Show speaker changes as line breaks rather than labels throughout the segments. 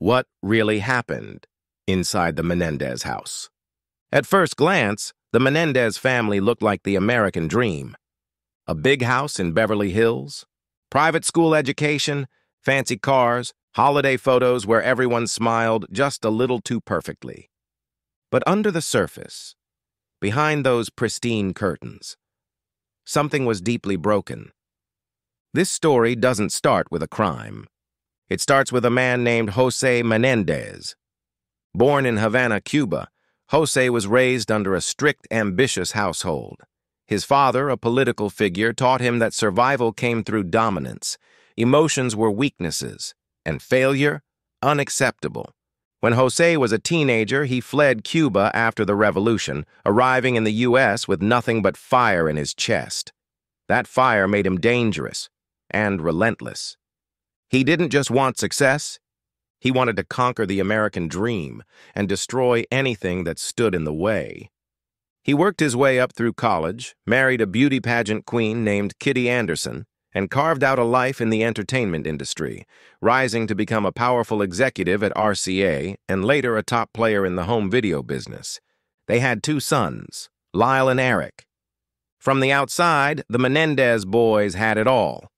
What really happened inside the Menendez house? At first glance, the Menendez family looked like the American dream. A big house in Beverly Hills, private school education, fancy cars, holiday photos where everyone smiled just a little too perfectly. But under the surface, behind those pristine curtains, something was deeply broken. This story doesn't start with a crime. It starts with a man named Jose Menendez. Born in Havana, Cuba, Jose was raised under a strict, ambitious household. His father, a political figure, taught him that survival came through dominance, emotions were weaknesses, and failure unacceptable. When Jose was a teenager, he fled Cuba after the revolution, arriving in the U.S. with nothing but fire in his chest. That fire made him dangerous and relentless. He didn't just want success, he wanted to conquer the American dream and destroy anything that stood in the way. He worked his way up through college, married a beauty pageant queen named Kitty Anderson, and carved out a life in the entertainment industry, rising to become a powerful executive at RCA and later a top player in the home video business. They had 2 sons, Lyle and Erik. From the outside, the Menendez boys had it all.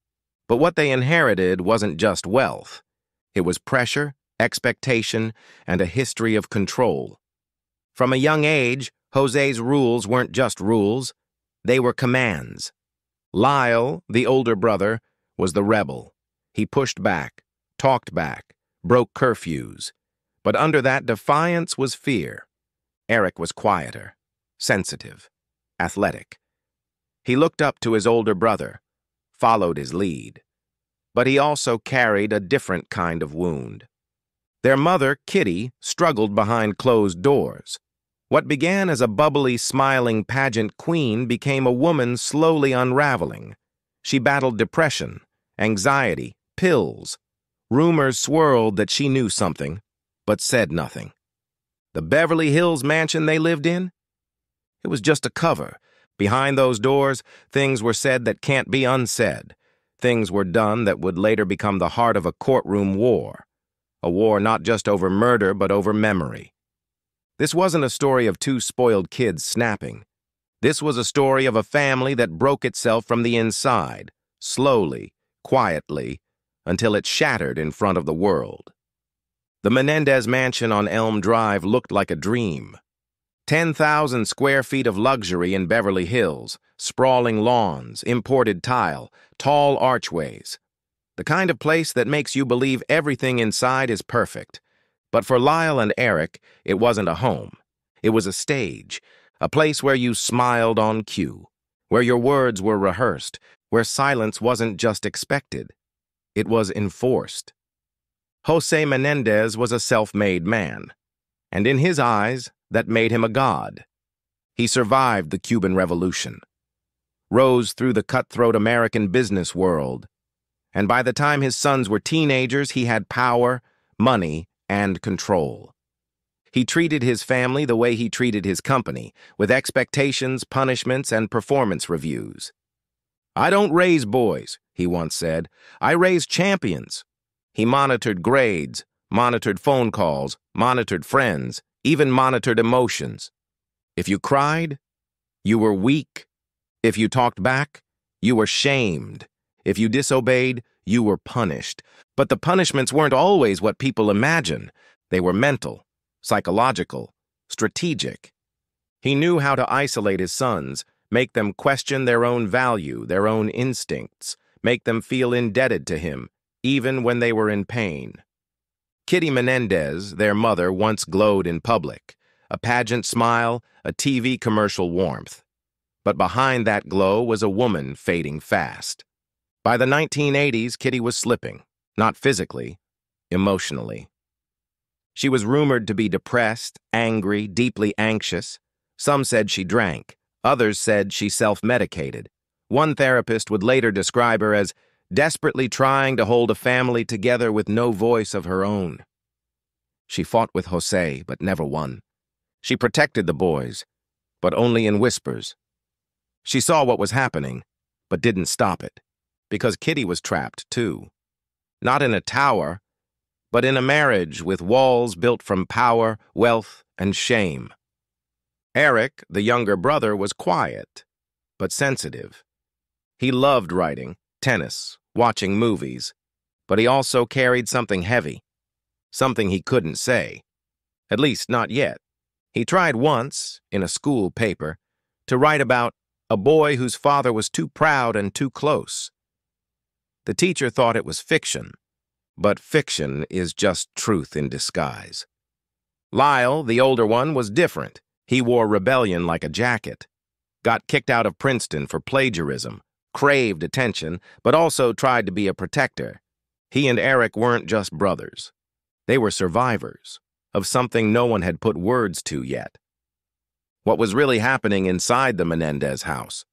But what they inherited wasn't just wealth. It was pressure, expectation, and a history of control. From a young age, Jose's rules weren't just rules, they were commands. Lyle, the older brother, was the rebel. He pushed back, talked back, broke curfews. But under that defiance was fear. Erik was quieter, sensitive, athletic. He looked up to his older brother, followed his lead. But he also carried a different kind of wound. Their mother, Kitty, struggled behind closed doors. What began as a bubbly, smiling pageant queen became a woman slowly unraveling. She battled depression, anxiety, pills. Rumors swirled that she knew something, but said nothing. The Beverly Hills mansion they lived in? It was just a cover. Behind those doors, things were said that can't be unsaid. Things were done that would later become the heart of a courtroom war. A war not just over murder, but over memory. This wasn't a story of 2 spoiled kids snapping. This was a story of a family that broke itself from the inside, slowly, quietly, until it shattered in front of the world. The Menendez mansion on Elm Drive looked like a dream. 10,000 square feet of luxury in Beverly Hills, sprawling lawns, imported tile, tall archways. The kind of place that makes you believe everything inside is perfect. But for Lyle and Erik, it wasn't a home. It was a stage, a place where you smiled on cue, where your words were rehearsed, where silence wasn't just expected. It was enforced. Jose Menendez was a self-made man, and in his eyes, that made him a god. He survived the Cuban Revolution, rose through the cutthroat American business world, and by the time his sons were teenagers, he had power, money, and control. He treated his family the way he treated his company, with expectations, punishments, and performance reviews. "I don't raise boys," he once said. "I raise champions." He monitored grades, monitored phone calls, monitored friends, even monitored emotions. If you cried, you were weak. If you talked back, you were shamed. If you disobeyed, you were punished. But the punishments weren't always what people imagine. They were mental, psychological, strategic. He knew how to isolate his sons, make them question their own value, their own instincts, make them feel indebted to him, even when they were in pain. Kitty Menendez, their mother, once glowed in public, a pageant smile, a TV commercial warmth. But behind that glow was a woman fading fast. By the 1980s, Kitty was slipping, not physically, emotionally. She was rumored to be depressed, angry, deeply anxious. Some said she drank. Others said she self-medicated. One therapist would later describe her as desperately trying to hold a family together with no voice of her own. She fought with Jose, but never won. She protected the boys, but only in whispers. She saw what was happening, but didn't stop it, because Kitty was trapped too. Not in a tower, but in a marriage with walls built from power, wealth, and shame. Erik, the younger brother, was quiet, but sensitive. He loved writing, tennis, watching movies, but he also carried something heavy, something he couldn't say. At least not yet. He tried once, in a school paper, to write about a boy whose father was too proud and too close. The teacher thought it was fiction, but fiction is just truth in disguise. Lyle, the older one, was different. He wore rebellion like a jacket, got kicked out of Princeton for plagiarism, craved attention, but also tried to be a protector. He and Erik weren't just brothers. They were survivors of something no one had put words to yet. What was really happening inside the Menendez house?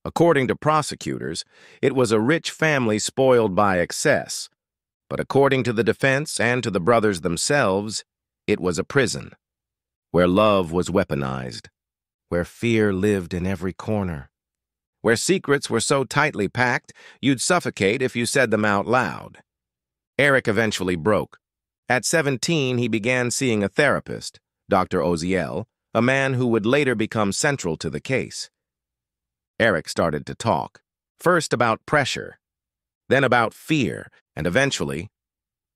According to prosecutors, it was a rich family spoiled by excess. But according to the defense and to the brothers themselves, it was a prison, where love was weaponized, where fear lived in every corner, where secrets were so tightly packed you'd suffocate if you said them out loud. Erik eventually broke. At 17, he began seeing a therapist, Dr. Oziel, a man who would later become central to the case. Erik started to talk, first about pressure, then about fear, and eventually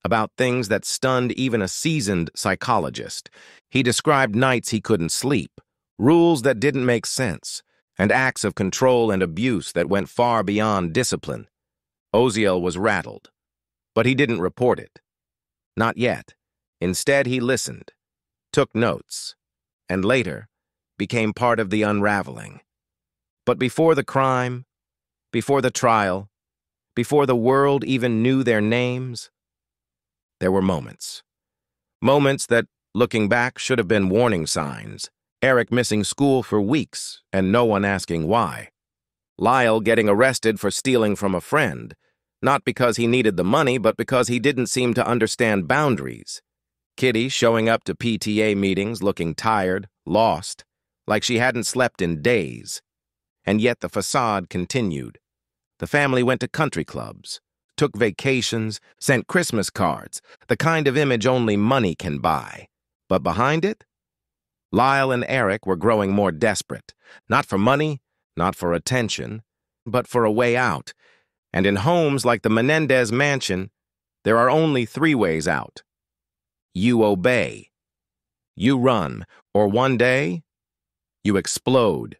about things that stunned even a seasoned psychologist. He described nights he couldn't sleep, rules that didn't make sense, and acts of control and abuse that went far beyond discipline. Oziel was rattled, but he didn't report it. Not yet. Instead, he listened, took notes, and later became part of the unraveling. But before the crime, before the trial, before the world even knew their names, there were moments. Moments that, looking back, should have been warning signs. Erik missing school for weeks and no one asking why. Lyle getting arrested for stealing from a friend, not because he needed the money, but because he didn't seem to understand boundaries. Kitty showing up to PTA meetings looking tired, lost, like she hadn't slept in days. And yet the facade continued. The family went to country clubs, took vacations, sent Christmas cards, the kind of image only money can buy. But behind it, Lyle and Erik were growing more desperate, not for money, not for attention, but for a way out. And in homes like the Menendez mansion, there are only 3 ways out. You obey, you run, or one day, you explode.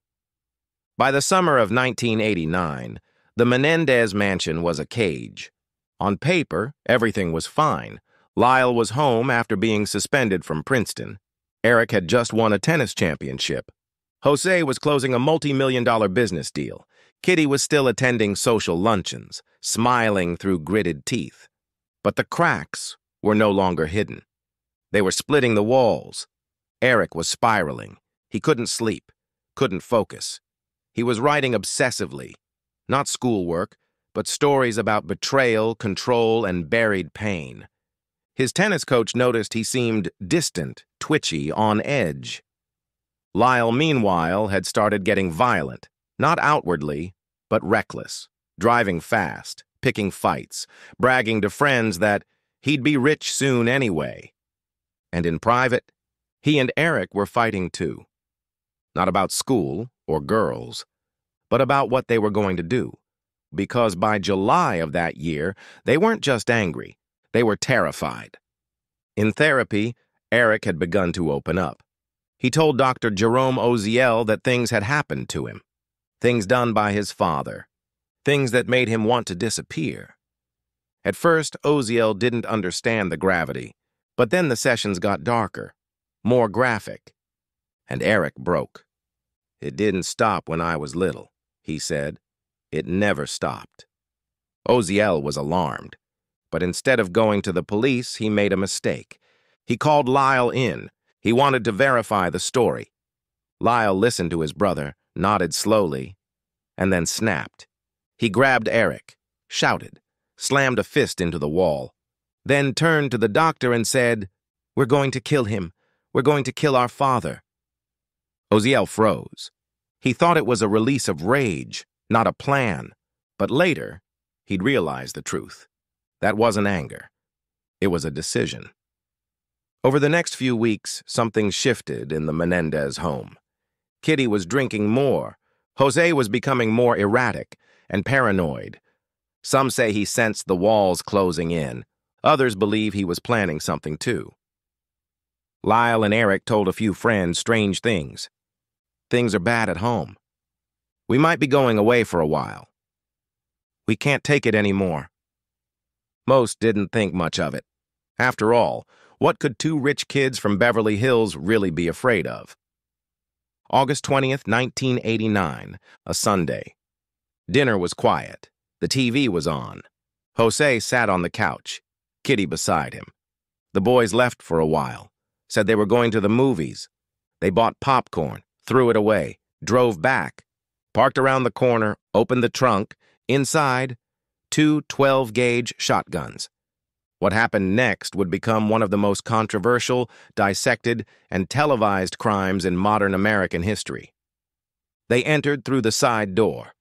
By the summer of 1989, the Menendez mansion was a cage. On paper, everything was fine. Lyle was home after being suspended from Princeton. Erik had just won a tennis championship. Jose was closing a multi-million-dollar business deal. Kitty was still attending social luncheons, smiling through gritted teeth. But the cracks were no longer hidden. They were splitting the walls. Erik was spiraling. He couldn't sleep, couldn't focus. He was writing obsessively, not schoolwork, but stories about betrayal, control, and buried pain. His tennis coach noticed he seemed distant, twitchy, on edge. Lyle, meanwhile, had started getting violent, not outwardly, but reckless, driving fast, picking fights, bragging to friends that he'd be rich soon anyway. And in private, he and Erik were fighting too. Not about school or girls, but about what they were going to do. Because by July of that year, they weren't just angry, they were terrified. In therapy, Erik had begun to open up. He told Dr. Jerome Oziel that things had happened to him, things done by his father, things that made him want to disappear. At first, Oziel didn't understand the gravity, but then the sessions got darker, more graphic, and Erik broke. "It didn't stop when I was little," he said. "It never stopped." Oziel was alarmed, but instead of going to the police, he made a mistake. He called Lyle in. He wanted to verify the story. Lyle listened to his brother, nodded slowly, and then snapped. He grabbed Erik, shouted, slammed a fist into the wall, then turned to the doctor and said, "We're going to kill him. We're going to kill our father." Oziel froze. He thought it was a release of rage, not a plan. But later, he'd realized the truth. That wasn't anger. It was a decision. Over the next few weeks, something shifted in the Menendez home. Kitty was drinking more. Jose was becoming more erratic and paranoid. Some say he sensed the walls closing in. Others believe he was planning something too. Lyle and Erik told a few friends strange things. Things are bad at home. We might be going away for a while. We can't take it anymore. Most didn't think much of it. After all, what could two rich kids from Beverly Hills really be afraid of? August 20th, 1989, a Sunday. Dinner was quiet. The TV was on. Jose sat on the couch, Kitty beside him. The boys left for a while, said they were going to the movies. They bought popcorn, threw it away, drove back, parked around the corner, opened the trunk. Inside, two 12-gauge shotguns. What happened next would become one of the most controversial, dissected, and televised crimes in modern American history. They entered through the side door.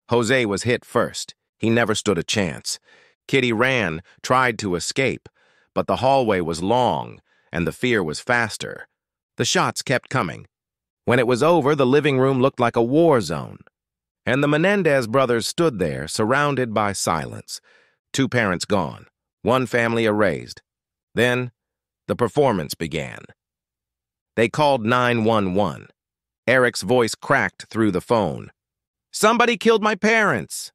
Jose was hit first. He never stood a chance. Kitty ran, tried to escape, but the hallway was long, and the fear was faster. The shots kept coming. When it was over, the living room looked like a war zone. And the Menendez brothers stood there, surrounded by silence. Two parents gone. One family erased. Then, the performance began. They called 911. Erik's voice cracked through the phone. "Somebody killed my parents!"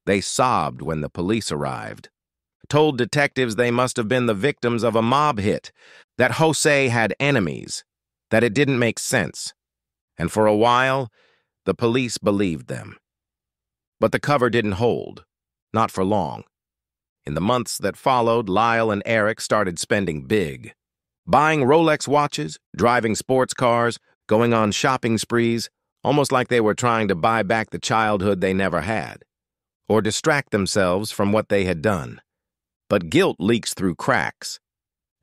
They sobbed when the police arrived. Told detectives they must have been the victims of a mob hit, that Jose had enemies, that it didn't make sense. And for a while, the police believed them. But the cover didn't hold. Not for long. In the months that followed, Lyle and Erik started spending big. Buying Rolex watches, driving sports cars, going on shopping sprees, almost like they were trying to buy back the childhood they never had, or distract themselves from what they had done. But guilt leaks through cracks.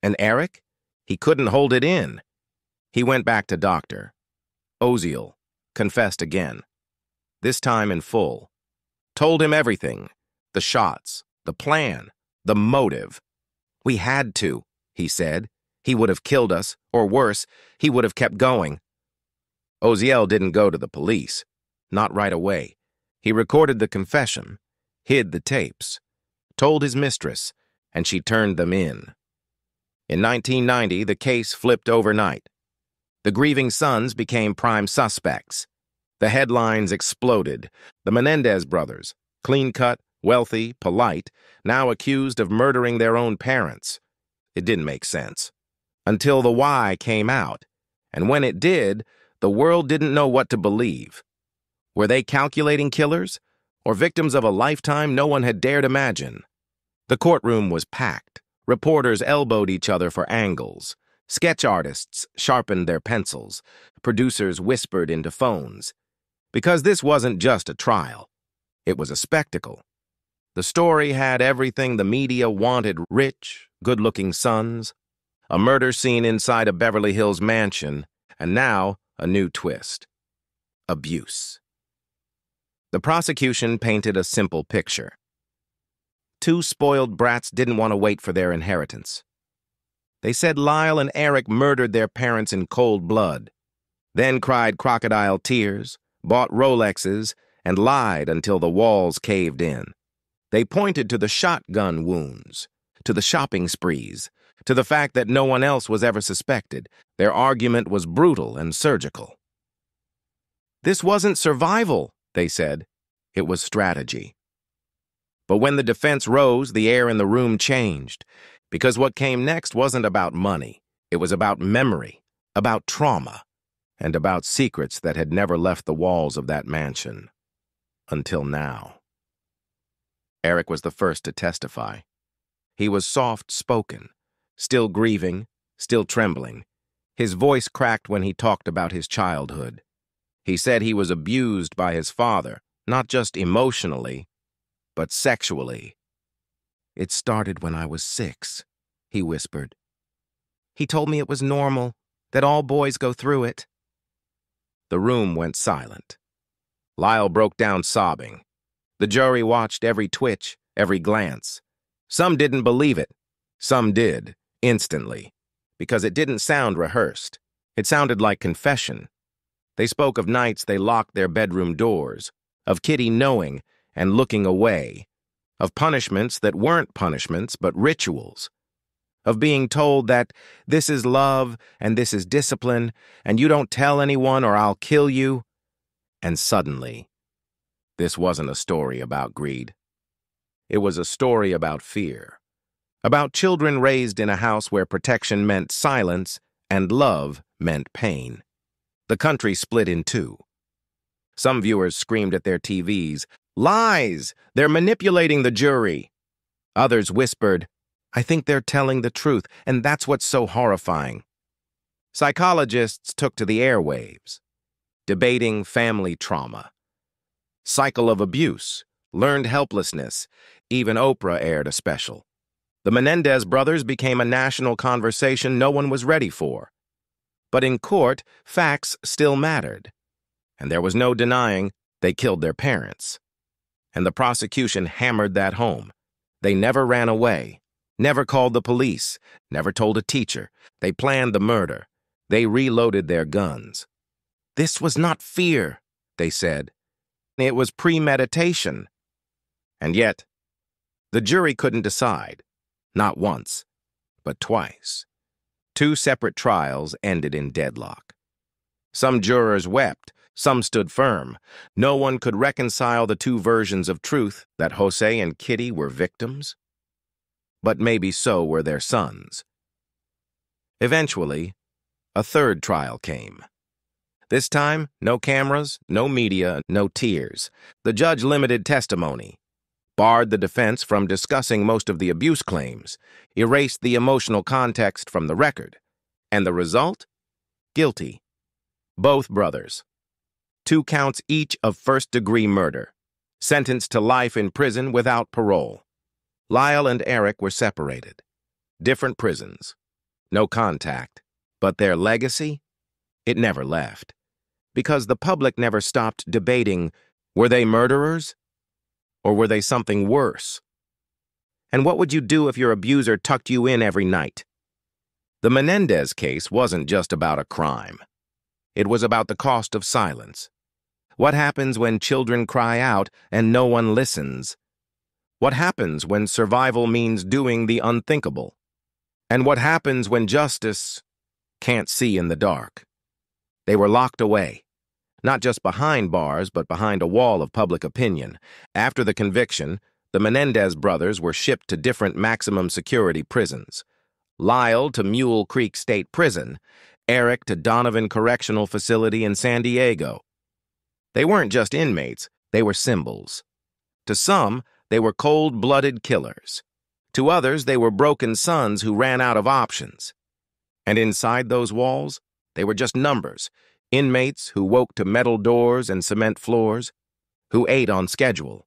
And Erik? He couldn't hold it in. He went back to Dr. Oziel, confessed again. This time in full. Told him everything. The shots, the plan, the motive. "We had to," he said. "He would have killed us, or worse, he would have kept going." Oziel didn't go to the police. Not right away. He recorded the confession, hid the tapes, told his mistress, and she turned them in. In 1990, the case flipped overnight. The grieving sons became prime suspects. The headlines exploded. The Menendez brothers, clean-cut, wealthy, polite, now accused of murdering their own parents. It didn't make sense. Until the why came out. And when it did, the world didn't know what to believe. Were they calculating killers? Or victims of a lifetime no one had dared imagine? The courtroom was packed. Reporters elbowed each other for angles. Sketch artists sharpened their pencils. Producers whispered into phones. Because this wasn't just a trial. It was a spectacle. The story had everything the media wanted: rich, good-looking sons, a murder scene inside a Beverly Hills mansion, and now a new twist: abuse. The prosecution painted a simple picture. Two spoiled brats didn't want to wait for their inheritance. They said Lyle and Erik murdered their parents in cold blood, then cried crocodile tears, bought Rolexes, and lied until the walls caved in. They pointed to the shotgun wounds, to the shopping sprees, to the fact that no one else was ever suspected. Their argument was brutal and surgical. This wasn't survival, they said. It was strategy. But when the defense rose, the air in the room changed, because what came next wasn't about money. It was about memory, about trauma, and about secrets that had never left the walls of that mansion. Until now. Erik was the first to testify. He was soft-spoken, still grieving, still trembling. His voice cracked when he talked about his childhood. He said he was abused by his father, not just emotionally, but sexually. "It started when I was 6, he whispered. "He told me it was normal, that all boys go through it." The room went silent. Lyle broke down sobbing. The jury watched every twitch, every glance. Some didn't believe it. Some did, instantly, because it didn't sound rehearsed. It sounded like confession. They spoke of nights they locked their bedroom doors, of Kitty knowing and looking away, of punishments that weren't punishments but rituals, of being told that this is love and this is discipline and you don't tell anyone or I'll kill you. And suddenly, this wasn't a story about greed. It was a story about fear, about children raised in a house where protection meant silence and love meant pain. The country split in two. Some viewers screamed at their TVs, "Lies! They're manipulating the jury." Others whispered, "I think they're telling the truth, and that's what's so horrifying." Psychologists took to the airwaves, debating family trauma, cycle of abuse, learned helplessness. Even Oprah aired a special. The Menendez brothers became a national conversation no one was ready for. But in court, facts still mattered. And there was no denying they killed their parents. And the prosecution hammered that home. They never ran away, never called the police, never told a teacher. They planned the murder. They reloaded their guns. This was not fear, they said. It was premeditation. And yet, the jury couldn't decide. Not once, but twice. 2 separate trials ended in deadlock. Some jurors wept, some stood firm. No one could reconcile the 2 versions of truth, that Jose and Kitty were victims. But maybe so were their sons. Eventually, a 3rd trial came. This time, no cameras, no media, no tears. The judge limited testimony, barred the defense from discussing most of the abuse claims, erased the emotional context from the record. And the result? Guilty. Both brothers. 2 counts each of first-degree murder, sentenced to life in prison without parole. Lyle and Erik were separated. Different prisons. No contact. But their legacy? It never left. Because the public never stopped debating, were they murderers? Or were they something worse? And what would you do if your abuser tucked you in every night? The Menendez case wasn't just about a crime. It was about the cost of silence. What happens when children cry out and no one listens? What happens when survival means doing the unthinkable? And what happens when justice can't see in the dark? They were locked away, not just behind bars, but behind a wall of public opinion. After the conviction, the Menendez brothers were shipped to different maximum security prisons. Lyle to Mule Creek State Prison, Erik to Donovan Correctional Facility in San Diego. They weren't just inmates, they were symbols. To some, they were cold-blooded killers. To others, they were broken sons who ran out of options. And inside those walls, they were just numbers, inmates who woke to metal doors and cement floors, who ate on schedule,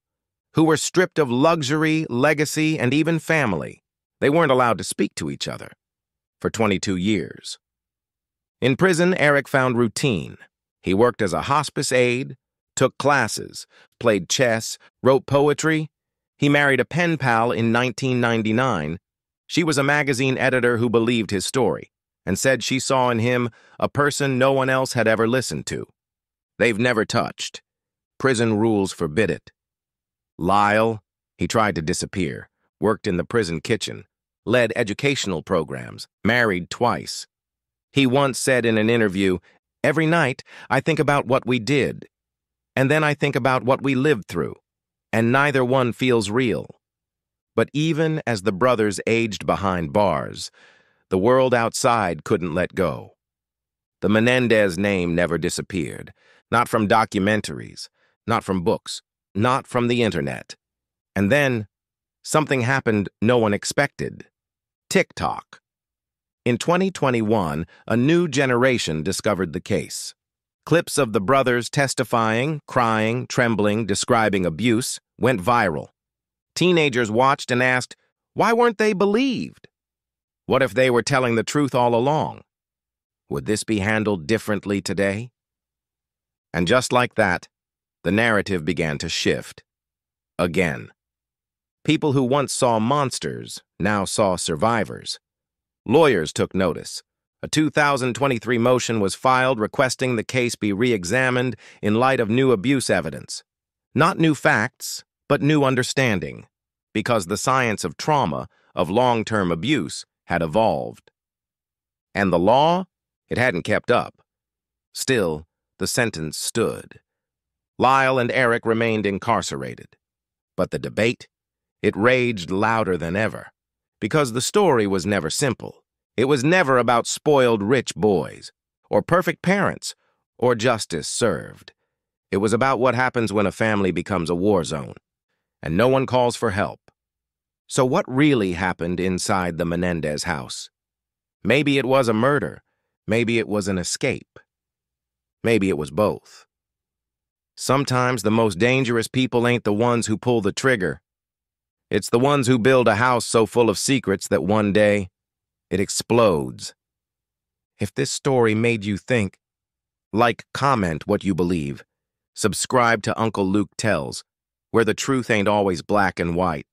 who were stripped of luxury, legacy, and even family. They weren't allowed to speak to each other for 22 years. In prison, Erik found routine. He worked as a hospice aide, took classes, played chess, wrote poetry. He married a pen pal in 1999. She was a magazine editor who believed his story and said she saw in him a person no one else had ever listened to. They've never touched. Prison rules forbid it. Lyle, he tried to disappear, worked in the prison kitchen, led educational programs, married twice. He once said in an interview, "Every night I think about what we did, and then I think about what we lived through, and neither one feels real." But even as the brothers aged behind bars, the world outside couldn't let go. The Menendez name never disappeared, not from documentaries, not from books, not from the internet. And then, something happened no one expected. TikTok. In 2021, a new generation discovered the case. Clips of the brothers testifying, crying, trembling, describing abuse went viral. Teenagers watched and asked, why weren't they believed? What if they were telling the truth all along? Would this be handled differently today? And just like that, the narrative began to shift. Again. People who once saw monsters now saw survivors. Lawyers took notice. A 2023 motion was filed requesting the case be re-examined in light of new abuse evidence. Not new facts, but new understanding, because the science of trauma, of long-term abuse, had evolved. And the law? It hadn't kept up. Still, the sentence stood. Lyle and Erik remained incarcerated. But the debate? It raged louder than ever, because the story was never simple. It was never about spoiled rich boys, or perfect parents, or justice served. It was about what happens when a family becomes a war zone, and no one calls for help. So what really happened inside the Menendez house? Maybe it was a murder. Maybe it was an escape. Maybe it was both. Sometimes the most dangerous people ain't the ones who pull the trigger. It's the ones who build a house so full of secrets that one day it explodes. If this story made you think, like, comment what you believe. Subscribe to Uncle Luke Tells, where the truth ain't always black and white.